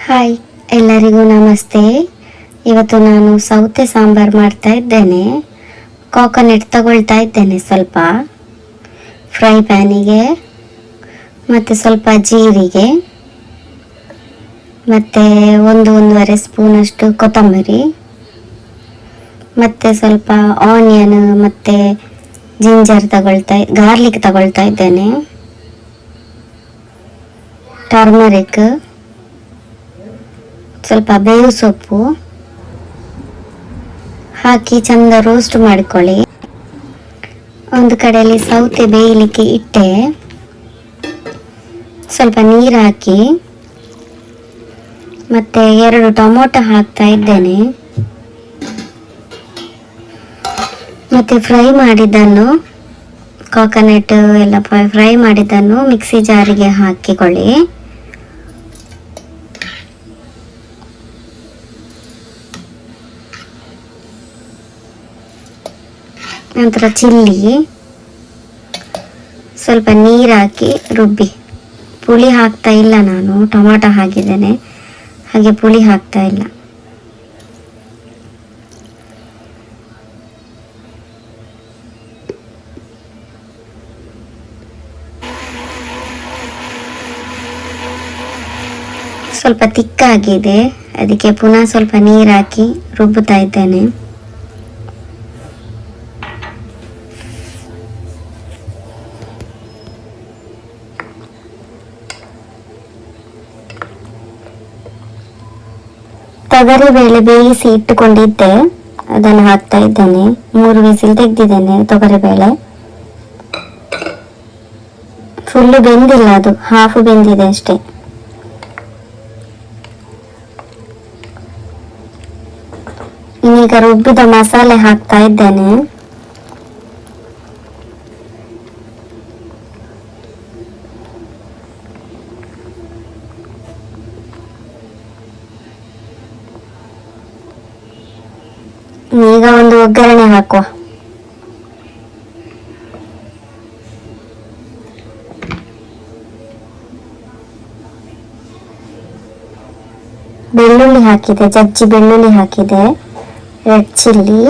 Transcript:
Hi, ಎಲ್ಲರಿಗೂ ನಮಸ್ತೆ. ಇವತ್ತು ನಾನು ಸೌತೆ ಸಾಂಬಾರು ಮಾಡ್ತಾ ಇದ್ದೇನೆ. ಕೋಕೋನಟ್ ತಗೊಳ್ತಾ ಇದ್ದೇನೆ, ಸ್ವಲ್ಪ ಫ್ರೈ ಪ್ಯಾನಿಗೆ, ಮತ್ತು ಸ್ವಲ್ಪ ಜೀರಿಗೆ, ಮತ್ತು ಒಂದೂವರೆ ಸ್ಪೂನಷ್ಟು ಕೊತ್ತಂಬರಿ, ಮತ್ತು ಸ್ವಲ್ಪ ಆನಿಯನ್ ಮತ್ತು ಜಿಂಜರ್ ಗಾರ್ಲಿಕ್ ತಗೊಳ್ತಾ ಇದ್ದೇನೆ, ಟರ್ಮರಿಕ್, ಸ್ವಲ್ಪ ಬೇವು ಸೊಪ್ಪು ಹಾಕಿ ಚಂದ ರೋಸ್ಟ್ ಮಾಡಿಕೊಳ್ಳಿ. ಒಂದು ಕಡೆಯಲ್ಲಿ ಸೌತೆ ಬೇಯಲಿಕ್ಕೆ ಇಟ್ಟೆ, ಸ್ವಲ್ಪ ನೀರು ಹಾಕಿ ಮತ್ತೆ 2 ಟೊಮೊಟೊ ಹಾಕ್ತಾ ಇದ್ದೇನೆ. ಮತ್ತೆ ಫ್ರೈ ಮಾಡಿದ್ದನ್ನು ಕೋಕೋನಟ್ ಎಲ್ಲ ಫ್ರೈ ಮಾಡಿದ್ದನ್ನು ಮಿಕ್ಸಿ ಜಾರಿಗೆ ಹಾಕಿಕೊಳ್ಳಿ. ನಂತರ ಚಿಲ್ಲಿ, ಸ್ವಲ್ಪ ನೀರು ಹಾಕಿ ರುಬ್ಬಿ. ಪುಳಿ ಹಾಕ್ತಾ ಇಲ್ಲ, ನಾನು ಟೊಮಾಟೊ ಹಾಕಿದ್ದೇನೆ, ಹಾಗೆ ಪುಳಿ ಹಾಕ್ತಾ ಇಲ್ಲ. ಸ್ವಲ್ಪ ತಿಕ್ಕಾಗಿದೆ, ಅದಕ್ಕೆ ಪುನಃ ಸ್ವಲ್ಪ ನೀರು ಹಾಕಿ ರುಬ್ಬುತ್ತಾ ಇದ್ದೇನೆ. ತೊಗರಿಬೇಳೆ ಬೇಯಿಸಿ ಇಟ್ಟುಕೊಂಡಿದ್ದೆ, ಅದನ್ನು ಹಾಕ್ತಾ ಇದ್ದೇನೆ. 3 ವಿಸಿಲ್ ತೆಗೆದಿದ್ದೇನೆ. ತೊಗರಿಬೇಳೆ ಫುಲ್ಲು ಬೆಂದಿಲ್ಲ, ಅದು ಹಾಫ್ ಬೆಂದಿದೆ ಅಷ್ಟೇ. ಇನ್ನೀಗ ರುಬ್ಬಿದ ಮಸಾಲೆ ಹಾಕ್ತಾ ಇದ್ದೇನೆ. ಈಗ ಒಂದು ಒಗ್ಗರಣೆ ಹಾಕುವ. ಬೆಳ್ಳುಳ್ಳಿ ಹಾಕಿದೆ, ಜಜ್ಜಿ ಬೆಳ್ಳುಳ್ಳಿ ಹಾಕಿದೆ, ರೆಡ್ ಚಿಲ್ಲಿ,